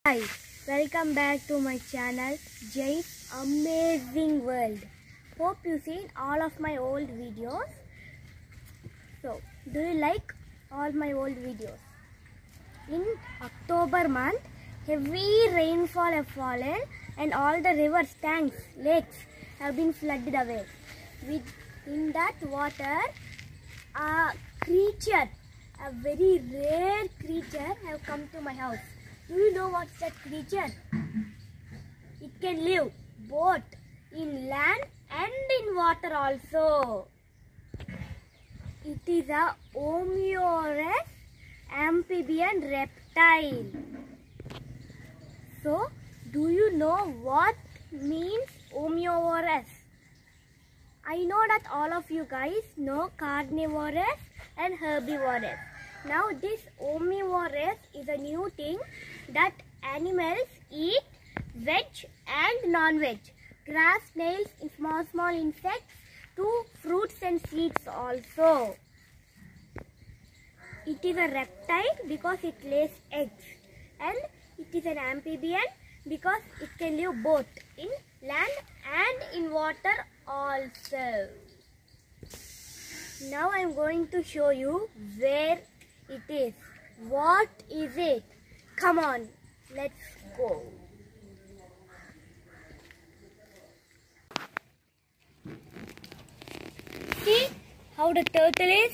Hi, welcome back to my channel Jay's Amazing World. Hope you've seen all of my old videos. So, do you like all my old videos? In October month, heavy rainfall have fallen and all the rivers, tanks, lakes have been flooded away. In that water, a creature, a very rare creature have come to my house. Do you know what's that creature? It can live both in land and in water also. It is a omnivorous amphibian reptile. So, do you know what means omnivorous? I know that all of you guys know carnivorous and herbivorous. Now this omnivorous is a new thing that animals eat veg and non-veg, grass, snails, small insects to fruits and seeds also. It is a reptile because it lays eggs, and it is an amphibian because it can live both in land and in water also. Now I am going to show you where it is. What is it? Come on, let's go. See how the turtle is?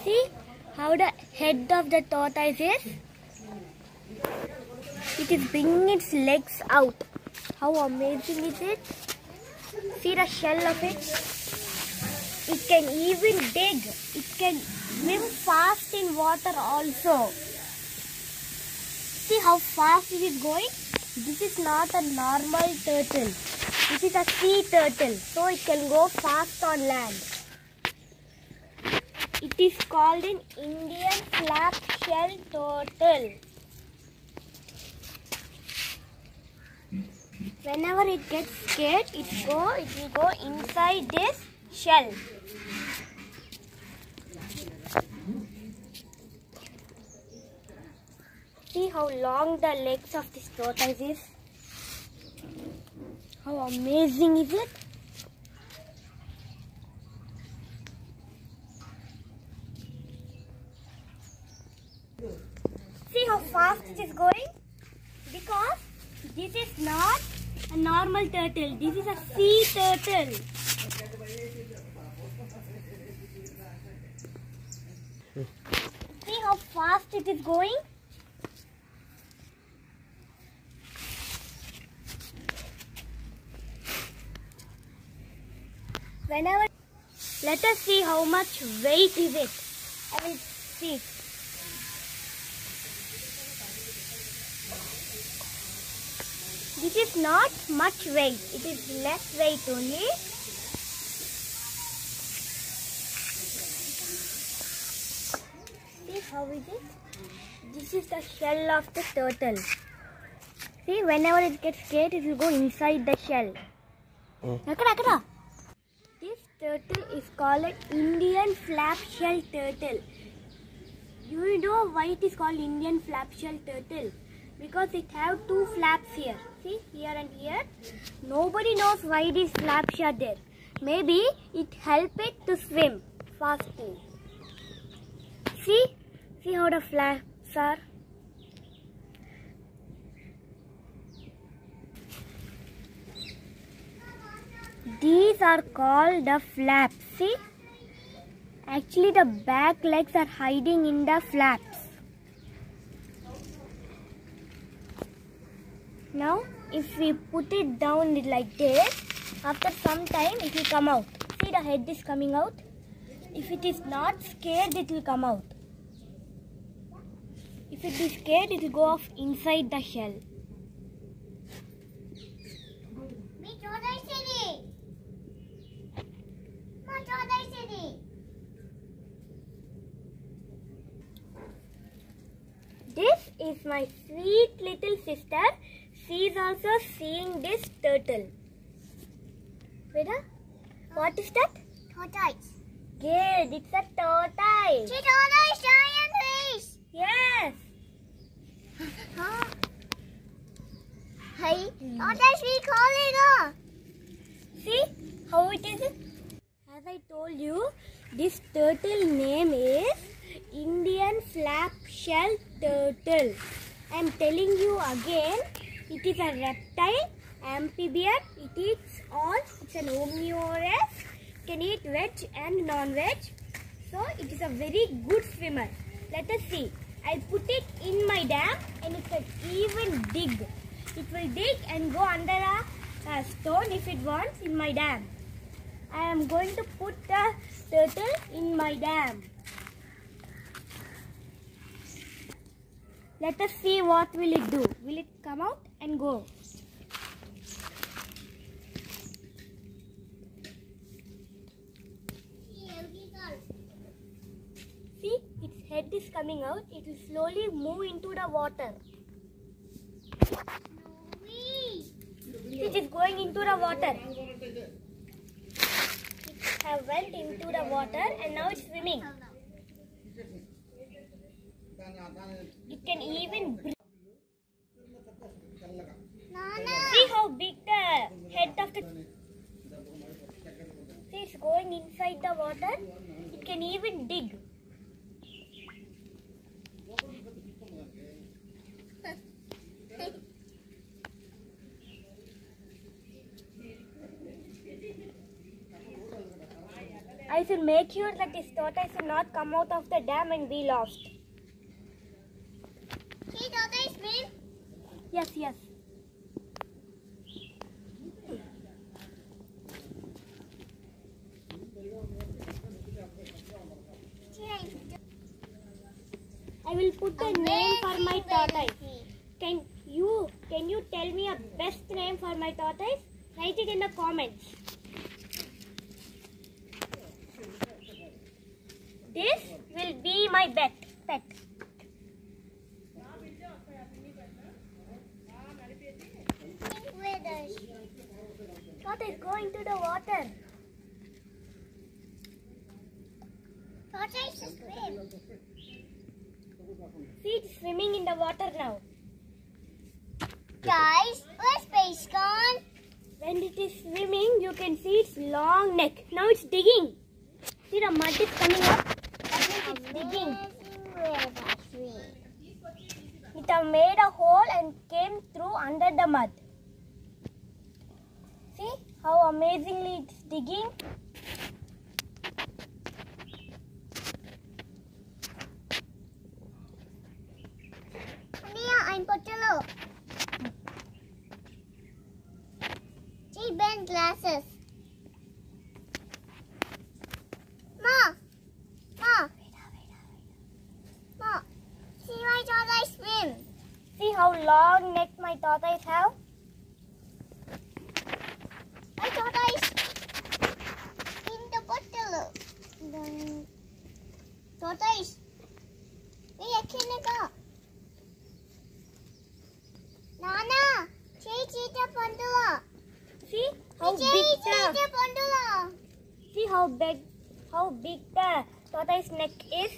See how the head of the tortoise is? It is bringing its legs out. How amazing is it? See the shell of it? It can even dig. It can swim fast in water also. See how fast it is going? This is not a normal turtle. This is a sea turtle. So it can go fast on land. It is called an Indian flap shell turtle. Whenever it gets scared, it will go inside this shell. See how long the legs of this tortoise is? How amazing is it? See how fast it is going? Because this is not a normal turtle. This is a sea turtle. See how fast it is going? Let us see how much weight is it. I will see. This is not much weight. It is less weight only. See how is it? This is the shell of the turtle. See, whenever it gets scared, it will go inside the shell. This turtle is called an Indian flap shell turtle. Do you know why it is called Indian flap shell turtle? Because it have two flaps here. See, here and here. Nobody knows why these flaps are there. Maybe it helps it to swim faster. See how the flaps are. These are called the flaps. See, actually the back legs are hiding in the flaps. Now, if we put it down like this, after some time it will come out. See, the head is coming out. If it is not scared, it will come out. If it is scared, it will go off inside the shell. This is my sweet little sister. She is also seeing this turtle. Veda, what is that? Tortoise. Good, it's a tortoise. See, tortoise, giant fish. Yes. Huh? Hey, tortoise, we call it. See how it is? As I told you, this turtle name is Indian flap-shell turtle. I am telling you again, it is a reptile, amphibian, it eats all, it's an omnivorous, can eat veg and non-veg. So it is a very good swimmer. Let us see. I'll put it in my dam and it can even dig. It will dig and go under a stone if it wants in my dam. I am going to put the turtle in my dam. Let us see what will it do. Will it come out and go? See, its head is coming out. It will slowly move into the water. It is going into the water. It have went into the water and now it's swimming. It can even breathe. See how big the head of the... See, it's going inside the water. It can even dig. I should make sure that this tortoise will not come out of the dam and be lost. See, tortoise swim? Yes, yes. I will put the name for my tortoise. Can you tell me a best name for my tortoise? Write it in the comments. This will be my pet. Tortoise, go into the water. Tortoise swim. See, it's swimming in the water now. Guys, where's fish gone? When it is swimming, you can see its long neck. Now it's digging. See, the mud is coming up. That means it's digging. It have made a hole and came through under the mud. See how amazingly it's digging. Ania, I'm Potelo. See, Ben glasses. Ma, see my tortoise swim. See how long neck my tortoise have? My tortoise in the bottle. Tortoise. Wait, go. Nana, cheetah bundle. See how big the tortoise neck is.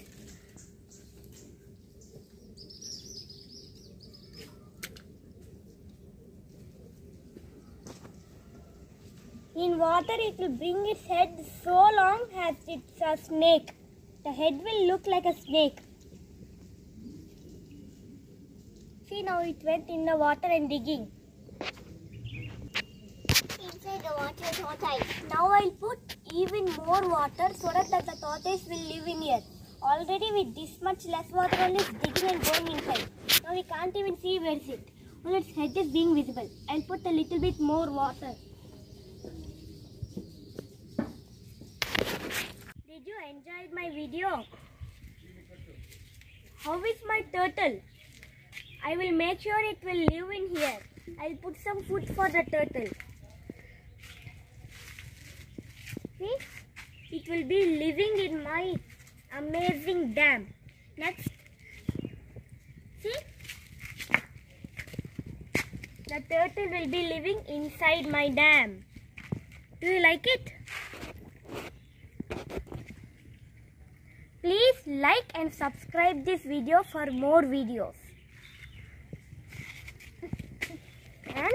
In water, it will bring its head so long as it's a snake. The head will look like a snake. See, now it went in the water and digging. Inside the water, tortoise. Now I'll put even more water so that the tortoise will live in here. Already with this much less water, only it's digging and going inside. Now we can't even see where it's it. Only its head is being visible. I'll put a little bit more water. Did you enjoy my video? How is my turtle? I will make sure it will live in here. I'll put some food for the turtle. See? It will be living in my amazing dam. Next. See? The turtle will be living inside my dam. Do you like it? like and subscribe this video for more videos. And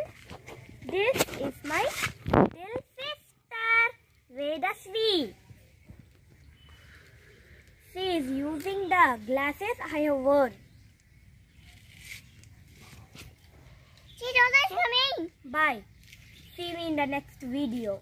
this is my little sister, Vedasvi. She is using the glasses I have worn. See, Chota is coming. Bye. See you in the next video.